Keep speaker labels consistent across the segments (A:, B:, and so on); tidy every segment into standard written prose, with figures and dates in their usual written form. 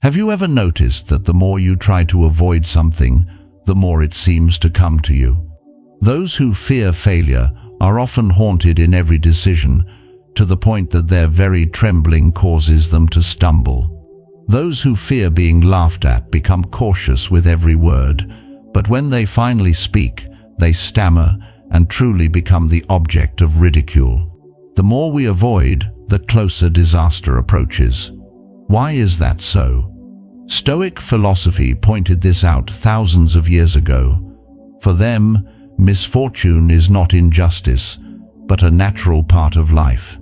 A: Have you ever noticed that the more you try to avoid something, the more it seems to come to you? Those who fear failure are often haunted in every decision, to the point that their very trembling causes them to stumble. Those who fear being laughed at become cautious with every word, but when they finally speak, they stammer and truly become the object of ridicule. The more we avoid, the closer disaster approaches. Why is that so? Stoic philosophy pointed this out thousands of years ago. For them, misfortune is not injustice, but a natural part of life.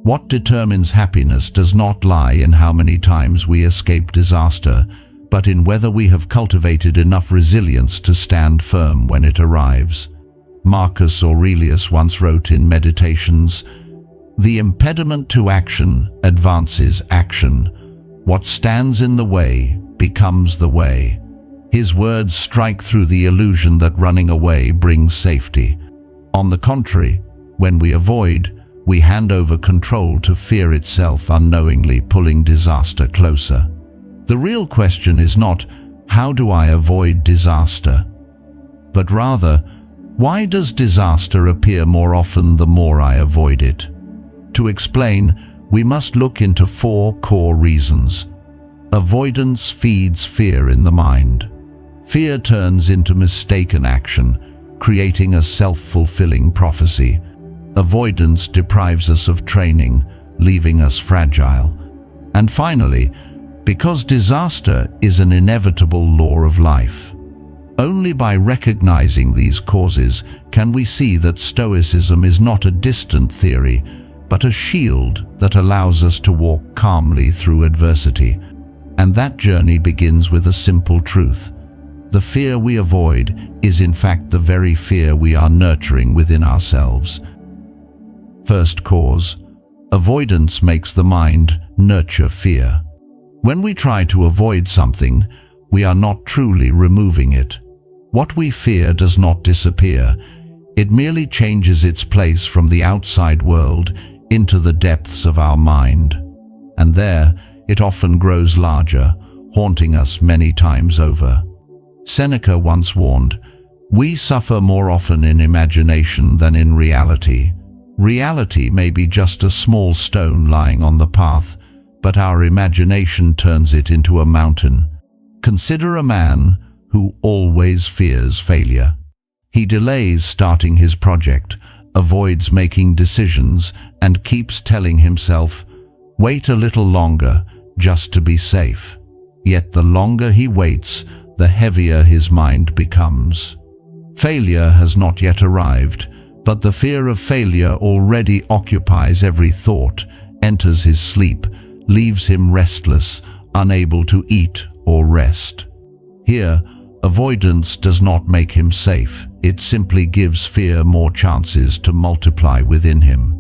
A: What determines happiness does not lie in how many times we escape disaster, but in whether we have cultivated enough resilience to stand firm when it arrives. Marcus Aurelius once wrote in Meditations, "The impediment to action advances action. What stands in the way becomes the way." His words strike through the illusion that running away brings safety. On the contrary, when we avoid, we hand over control to fear itself, unknowingly pulling disaster closer. The real question is not, how do I avoid disaster? But rather, why does disaster appear more often the more I avoid it? To explain, we must look into 4 core reasons. Avoidance feeds fear in the mind. Fear turns into mistaken action, creating a self-fulfilling prophecy. Avoidance deprives us of training, leaving us fragile. And finally, because disaster is an inevitable law of life. Only by recognizing these causes can we see that Stoicism is not a distant theory, but a shield that allows us to walk calmly through adversity. And that journey begins with a simple truth. The fear we avoid is in fact the very fear we are nurturing within ourselves. First cause, avoidance makes the mind nurture fear. When we try to avoid something, we are not truly removing it. What we fear does not disappear. It merely changes its place from the outside world into the depths of our mind. And there, it often grows larger, haunting us many times over. Seneca once warned, "We suffer more often in imagination than in reality." Reality may be just a small stone lying on the path, but our imagination turns it into a mountain. Consider a man who always fears failure. He delays starting his project, avoids making decisions, and keeps telling himself, "Wait a little longer, just to be safe." Yet the longer he waits, the heavier his mind becomes. Failure has not yet arrived, but the fear of failure already occupies every thought, enters his sleep, leaves him restless, unable to eat or rest. Here, avoidance does not make him safe. It simply gives fear more chances to multiply within him.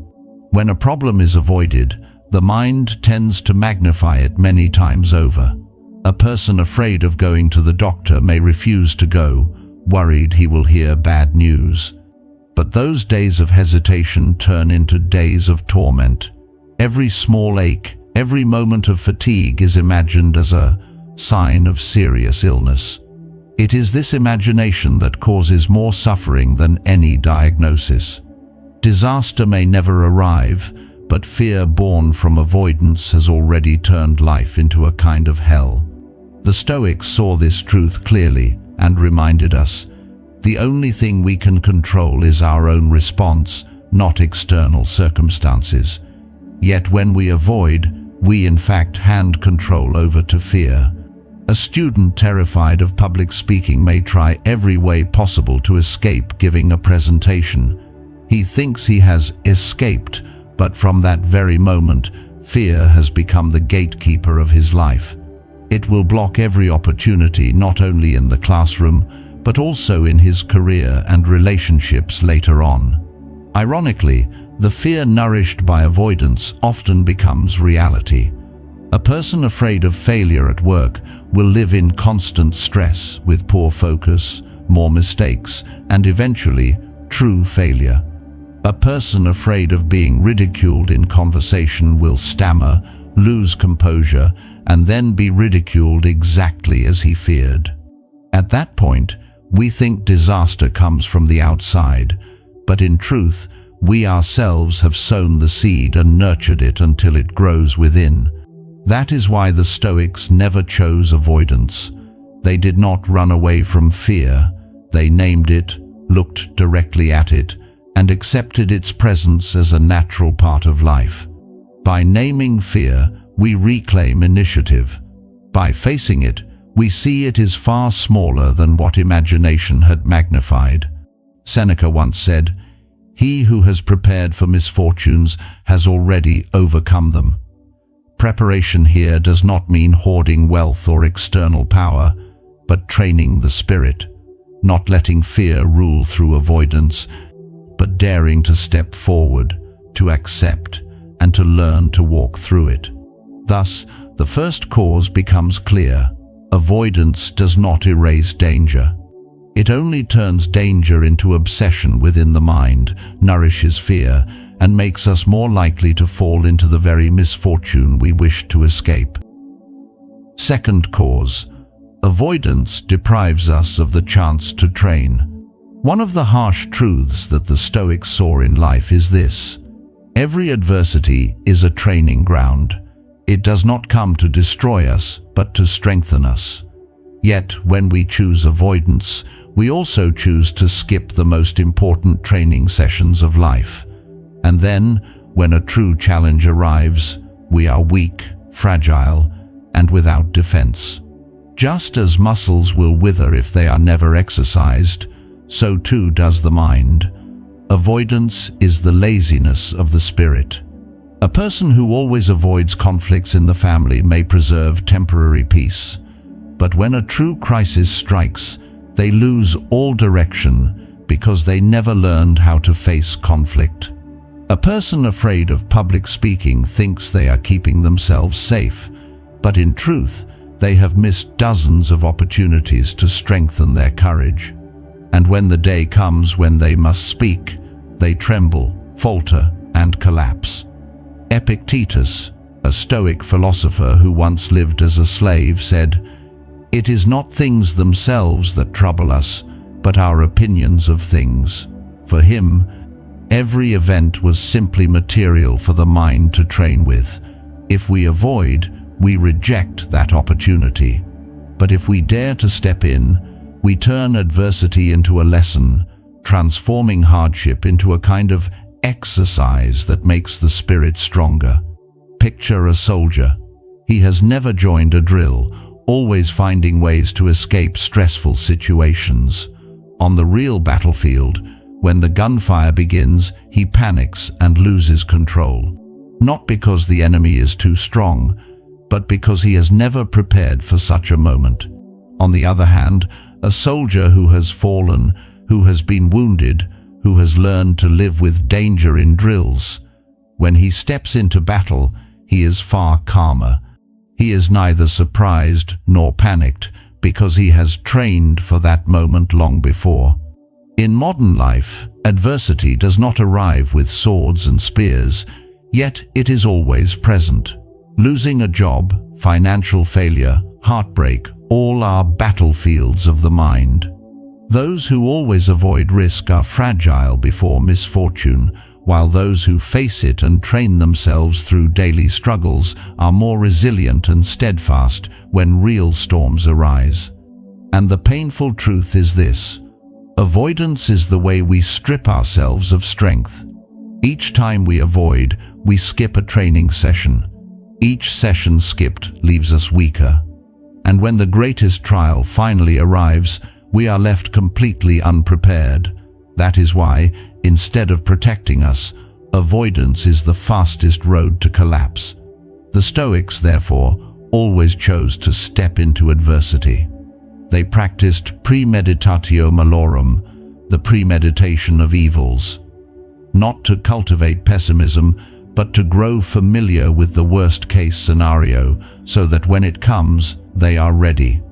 A: When a problem is avoided, the mind tends to magnify it many times over. A person afraid of going to the doctor may refuse to go, worried he will hear bad news. But those days of hesitation turn into days of torment. Every small ache, every moment of fatigue is imagined as a sign of serious illness. It is this imagination that causes more suffering than any diagnosis. Disaster may never arrive, but fear born from avoidance has already turned life into a kind of hell. The Stoics saw this truth clearly and reminded us, the only thing we can control is our own response, not external circumstances. Yet when we avoid, we in fact hand control over to fear. A student terrified of public speaking may try every way possible to escape giving a presentation. He thinks he has escaped, but from that very moment, fear has become the gatekeeper of his life. It will block every opportunity, not only in the classroom, but also in his career and relationships later on. Ironically, the fear nourished by avoidance often becomes reality. A person afraid of failure at work will live in constant stress with poor focus, more mistakes, and eventually, true failure. A person afraid of being ridiculed in conversation will stammer, lose composure, and then be ridiculed exactly as he feared. At that point, we think disaster comes from the outside, but in truth, we ourselves have sown the seed and nurtured it until it grows within. That is why the Stoics never chose avoidance. They did not run away from fear. They named it, looked directly at it, and accepted its presence as a natural part of life. By naming fear, we reclaim initiative. By facing it, we see it is far smaller than what imagination had magnified. Seneca once said, "He who has prepared for misfortunes has already overcome them." Preparation here does not mean hoarding wealth or external power, but training the spirit, not letting fear rule through avoidance, but daring to step forward, to accept, and to learn to walk through it. Thus, the first cause becomes clear. Avoidance does not erase danger. It only turns danger into obsession within the mind, nourishes fear, and makes us more likely to fall into the very misfortune we wish to escape. Second cause, avoidance deprives us of the chance to train. One of the harsh truths that the Stoics saw in life is this: every adversity is a training ground. It does not come to destroy us, but to strengthen us. Yet, when we choose avoidance, we also choose to skip the most important training sessions of life. And then, when a true challenge arrives, we are weak, fragile, and without defense. Just as muscles will wither if they are never exercised, so too does the mind. Avoidance is the laziness of the spirit. A person who always avoids conflicts in the family may preserve temporary peace, but when a true crisis strikes, they lose all direction because they never learned how to face conflict. A person afraid of public speaking thinks they are keeping themselves safe, but in truth, they have missed dozens of opportunities to strengthen their courage. And when the day comes when they must speak, they tremble, falter, and collapse. Epictetus, a Stoic philosopher who once lived as a slave, said, "It is not things themselves that trouble us, but our opinions of things." For him, every event was simply material for the mind to train with. If we avoid, we reject that opportunity. But if we dare to step in, we turn adversity into a lesson, transforming hardship into a kind of exercise that makes the spirit stronger. Picture a soldier. He has never joined a drill, always finding ways to escape stressful situations. On the real battlefield, when the gunfire begins, he panics and loses control. Not because the enemy is too strong, but because he has never prepared for such a moment. On the other hand, a soldier who has fallen, who has been wounded, who has learned to live with danger in drills, when he steps into battle, he is far calmer. He is neither surprised nor panicked because he has trained for that moment long before. In modern life, adversity does not arrive with swords and spears, yet it is always present. Losing a job, financial failure, heartbreak, all are battlefields of the mind. Those who always avoid risk are fragile before misfortune, while those who face it and train themselves through daily struggles are more resilient and steadfast when real storms arise. And the painful truth is this: avoidance is the way we strip ourselves of strength. Each time we avoid, we skip a training session. Each session skipped leaves us weaker. And when the greatest trial finally arrives, we are left completely unprepared. That is why, instead of protecting us, avoidance is the fastest road to collapse. The Stoics, therefore, always chose to step into adversity. They practiced premeditatio malorum, the premeditation of evils, not to cultivate pessimism, but to grow familiar with the worst-case scenario so that when it comes, they are ready.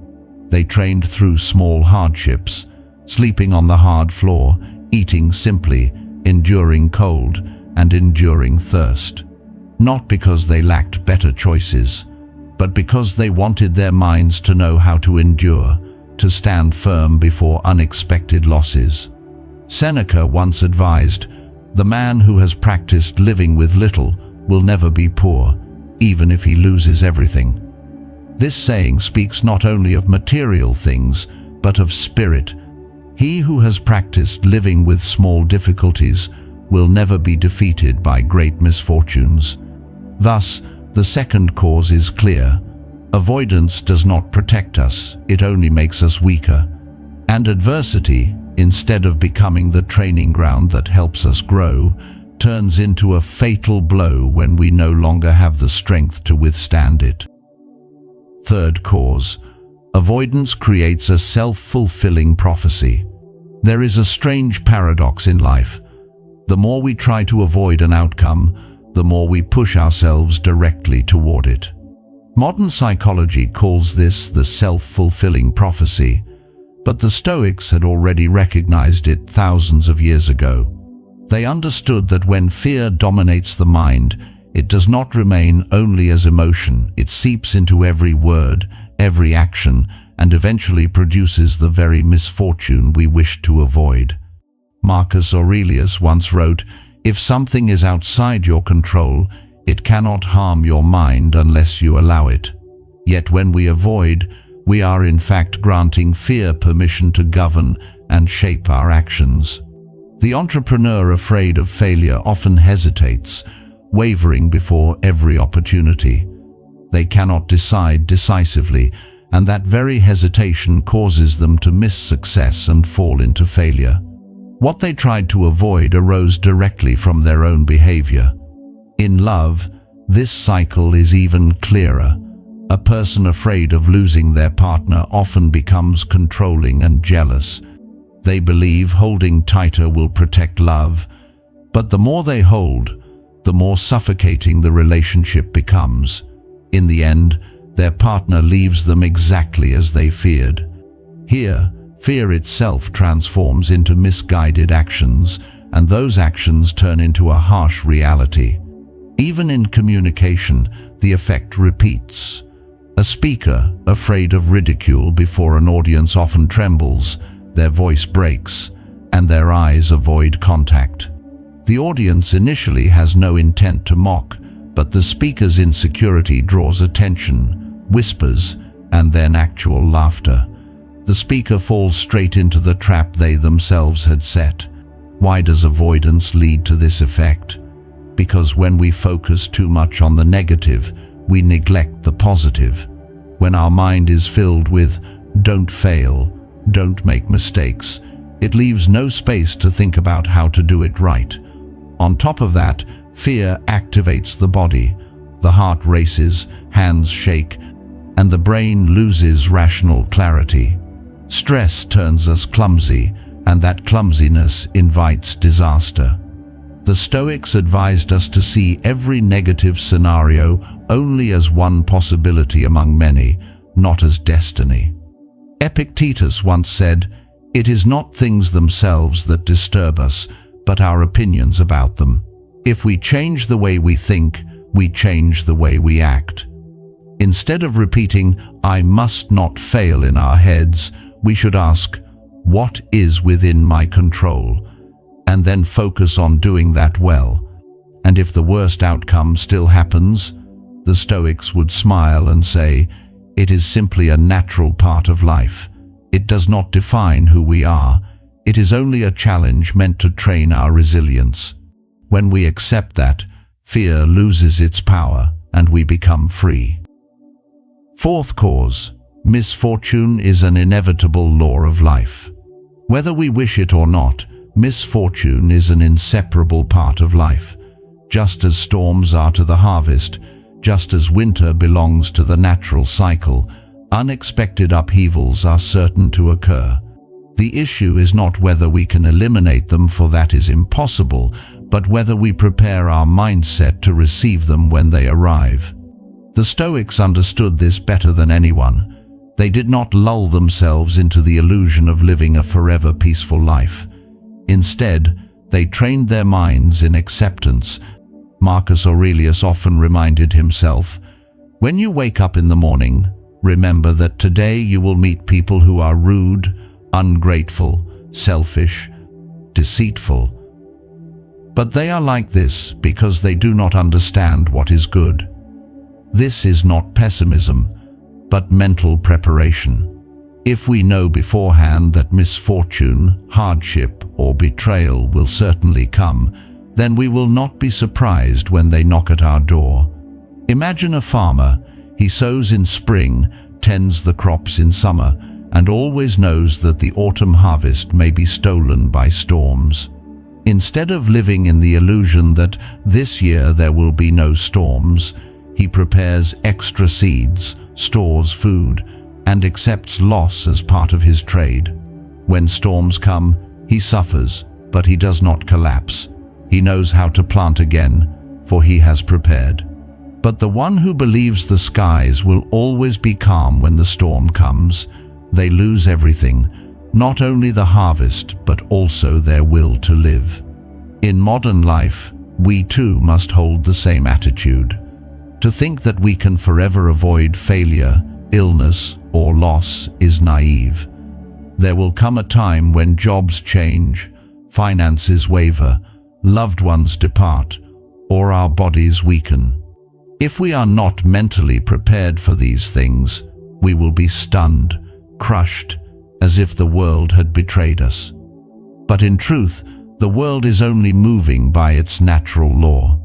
A: They trained through small hardships, sleeping on the hard floor, eating simply, enduring cold, and enduring thirst. Not because they lacked better choices, but because they wanted their minds to know how to endure, to stand firm before unexpected losses. Seneca once advised, "The man who has practiced living with little will never be poor, even if he loses everything." This saying speaks not only of material things, but of spirit. He who has practiced living with small difficulties will never be defeated by great misfortunes. Thus, the second cause is clear. Avoidance does not protect us, it only makes us weaker. And adversity, instead of becoming the training ground that helps us grow, turns into a fatal blow when we no longer have the strength to withstand it. Third cause. Avoidance creates a self-fulfilling prophecy. There is a strange paradox in life. The more we try to avoid an outcome, the more we push ourselves directly toward it. Modern psychology calls this the self-fulfilling prophecy, but the Stoics had already recognized it thousands of years ago. They understood that when fear dominates the mind, it does not remain only as emotion, it seeps into every word, every action, and eventually produces the very misfortune we wish to avoid. Marcus Aurelius once wrote, "If something is outside your control, it cannot harm your mind unless you allow it." Yet when we avoid, we are in fact granting fear permission to govern and shape our actions. The entrepreneur afraid of failure often hesitates, wavering before every opportunity. They cannot decide decisively, and that very hesitation causes them to miss success and fall into failure. What they tried to avoid arose directly from their own behavior. In love, this cycle is even clearer. A person afraid of losing their partner often becomes controlling and jealous. They believe holding tighter will protect love, but the more they hold, the more suffocating the relationship becomes. In the end, their partner leaves them exactly as they feared. Here, fear itself transforms into misguided actions, and those actions turn into a harsh reality. Even in communication, the effect repeats. A speaker, afraid of ridicule before an audience, often trembles, their voice breaks, and their eyes avoid contact. The audience initially has no intent to mock, but the speaker's insecurity draws attention, whispers, and then actual laughter. The speaker falls straight into the trap they themselves had set. Why does avoidance lead to this effect? Because when we focus too much on the negative, we neglect the positive. When our mind is filled with "don't fail, don't make mistakes," it leaves no space to think about how to do it right. On top of that, fear activates the body. The heart races, hands shake, and the brain loses rational clarity. Stress turns us clumsy, and that clumsiness invites disaster. The Stoics advised us to see every negative scenario only as one possibility among many, not as destiny. Epictetus once said, "It is not things themselves that disturb us, but our opinions about them. If we change the way we think, we change the way we act." Instead of repeating, "I must not fail" in our heads, we should ask, "What is within my control?" and then focus on doing that well. And if the worst outcome still happens, the Stoics would smile and say, "It is simply a natural part of life. It does not define who we are. It is only a challenge meant to train our resilience." When we accept that, fear loses its power and we become free. Fourth cause. Misfortune is an inevitable law of life. Whether we wish it or not, misfortune is an inseparable part of life. Just as storms are to the harvest, just as winter belongs to the natural cycle, unexpected upheavals are certain to occur. The issue is not whether we can eliminate them, for that is impossible, but whether we prepare our mindset to receive them when they arrive. The Stoics understood this better than anyone. They did not lull themselves into the illusion of living a forever peaceful life. Instead, they trained their minds in acceptance. Marcus Aurelius often reminded himself, When you wake up in the morning, remember that today you will meet people who are rude, ungrateful, selfish, deceitful. But they are like this because they do not understand what is good. This is not pessimism, but mental preparation. If we know beforehand that misfortune, hardship, or betrayal will certainly come, then we will not be surprised when they knock at our door. Imagine a farmer. He sows in spring, tends the crops in summer, and always knows that the autumn harvest may be stolen by storms. Instead of living in the illusion that this year there will be no storms, he prepares extra seeds, stores food, and accepts loss as part of his trade. When storms come, he suffers, but he does not collapse. He knows how to plant again, for he has prepared. But the one who believes the skies will always be calm when the storm comes, they lose everything, not only the harvest, but also their will to live. In modern life, we too must hold the same attitude. To think that we can forever avoid failure, illness, or loss is naive. There will come a time when jobs change, finances waver, loved ones depart, or our bodies weaken. If we are not mentally prepared for these things, we will be stunned, crushed, as if the world had betrayed us. But in truth, the world is only moving by its natural law.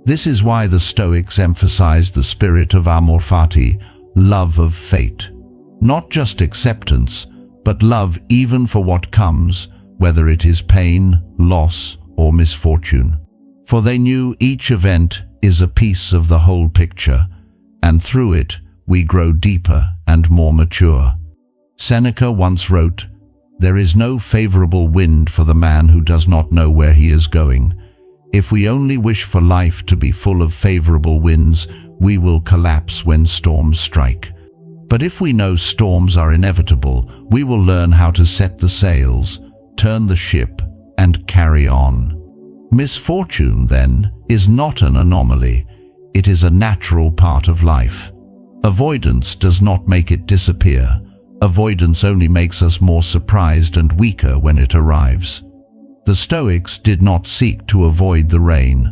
A: This is why the Stoics emphasized the spirit of amor fati, love of fate. Not just acceptance, but love even for what comes, whether it is pain, loss, or misfortune. For they knew each event is a piece of the whole picture, and through it we grow deeper and more mature. Seneca once wrote, "There is no favorable wind for the man who does not know where he is going." If we only wish for life to be full of favorable winds, we will collapse when storms strike. But if we know storms are inevitable, we will learn how to set the sails, turn the ship, and carry on. Misfortune, then, is not an anomaly. It is a natural part of life. Avoidance does not make it disappear. Avoidance only makes us more surprised and weaker when it arrives. The Stoics did not seek to avoid the rain.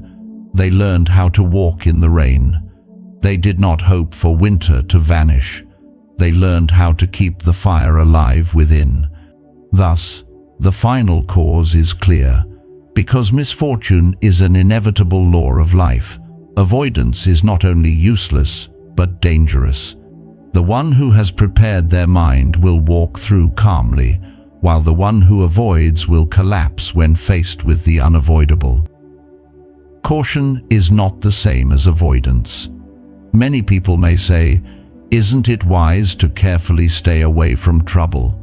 A: They learned how to walk in the rain. They did not hope for winter to vanish. They learned how to keep the fire alive within. Thus, the final cause is clear. Because misfortune is an inevitable law of life, avoidance is not only useless, but dangerous. The one who has prepared their mind will walk through calmly, while the one who avoids will collapse when faced with the unavoidable. Caution is not the same as avoidance. Many people may say, "Isn't it wise to carefully stay away from trouble?"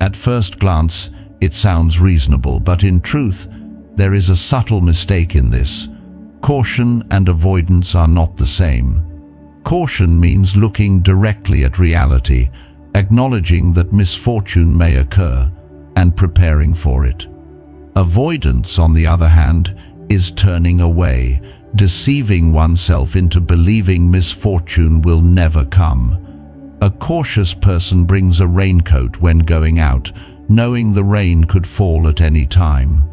A: At first glance, it sounds reasonable, but in truth, there is a subtle mistake in this. Caution and avoidance are not the same. Caution means looking directly at reality, acknowledging that misfortune may occur, and preparing for it. Avoidance, on the other hand, is turning away, deceiving oneself into believing misfortune will never come. A cautious person brings a raincoat when going out, knowing the rain could fall at any time.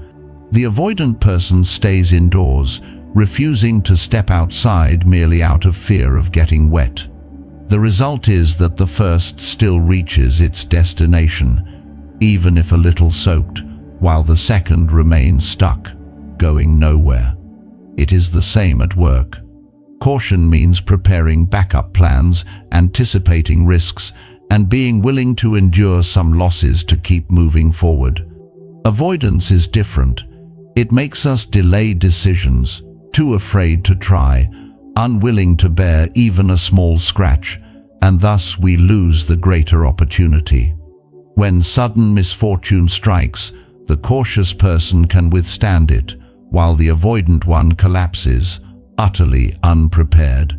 A: The avoidant person stays indoors, refusing to step outside merely out of fear of getting wet. The result is that the first still reaches its destination, even if a little soaked, while the second remains stuck, going nowhere. It is the same at work. Caution means preparing backup plans, anticipating risks, and being willing to endure some losses to keep moving forward. Avoidance is different. It makes us delay decisions, too afraid to try, unwilling to bear even a small scratch, and thus we lose the greater opportunity. When sudden misfortune strikes, the cautious person can withstand it, while the avoidant one collapses, utterly unprepared.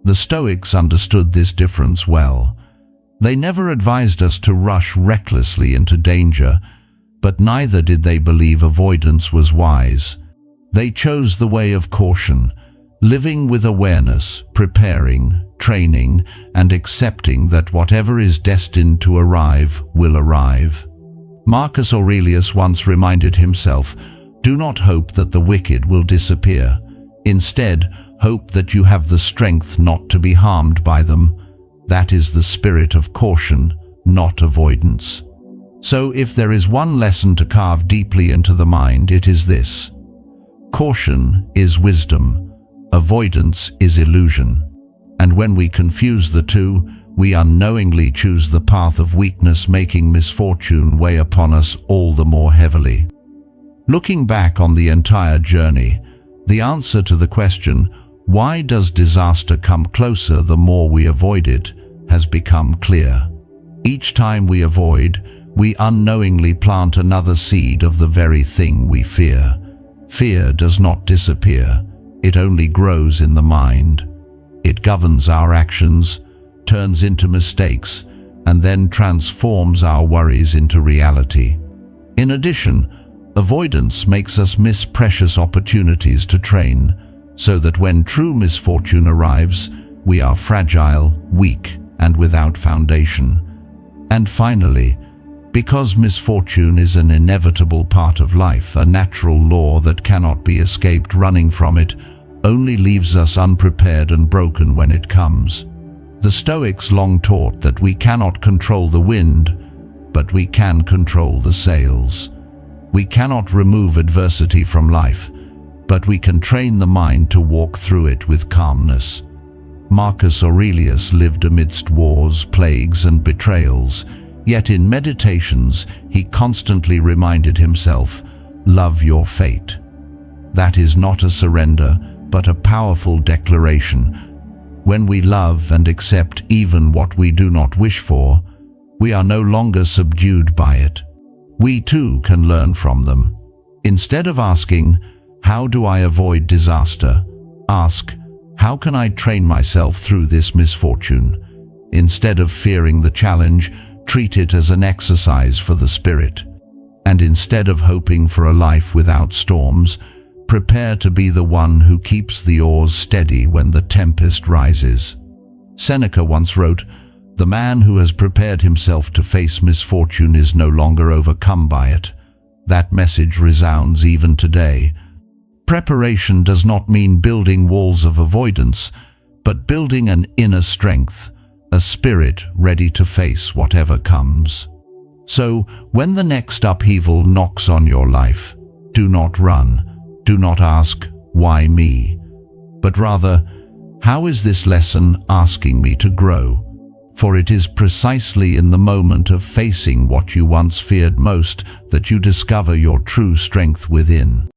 A: The Stoics understood this difference well. They never advised us to rush recklessly into danger, but neither did they believe avoidance was wise. They chose the way of caution, living with awareness, preparing, training, and accepting that whatever is destined to arrive will arrive. Marcus Aurelius once reminded himself, "Do not hope that the wicked will disappear. Instead, hope that you have the strength not to be harmed by them. That is the spirit of caution, not avoidance." So if there is one lesson to carve deeply into the mind, it is this: caution is wisdom, avoidance is illusion. And when we confuse the two, we unknowingly choose the path of weakness, making misfortune weigh upon us all the more heavily. Looking back on the entire journey, the answer to the question, "Why does disaster come closer the more we avoid it?" has become clear. Each time we avoid, we unknowingly plant another seed of the very thing we fear. Fear does not disappear, it only grows in the mind. It governs our actions, turns into mistakes, and then transforms our worries into reality. In addition, avoidance makes us miss precious opportunities to train, so that when true misfortune arrives, we are fragile, weak, and without foundation. And finally, because misfortune is an inevitable part of life, a natural law that cannot be escaped, running from it only leaves us unprepared and broken when it comes. The Stoics long taught that we cannot control the wind, but we can control the sails. We cannot remove adversity from life, but we can train the mind to walk through it with calmness. Marcus Aurelius lived amidst wars, plagues, and betrayals, yet in meditations he constantly reminded himself, "Love your fate." That is not a surrender, but a powerful declaration. When we love and accept even what we do not wish for, we are no longer subdued by it. We too can learn from them. Instead of asking, "How do I avoid disaster?" ask, "How can I train myself through this misfortune?" Instead of fearing the challenge, treat it as an exercise for the spirit. And instead of hoping for a life without storms, prepare to be the one who keeps the oars steady when the tempest rises. Seneca once wrote, "The man who has prepared himself to face misfortune is no longer overcome by it." That message resounds even today. Preparation does not mean building walls of avoidance, but building an inner strength, a spirit ready to face whatever comes. So, when the next upheaval knocks on your life, do not run. Do not ask, "Why me?" but rather, "How is this lesson asking me to grow?" For it is precisely in the moment of facing what you once feared most that you discover your true strength within.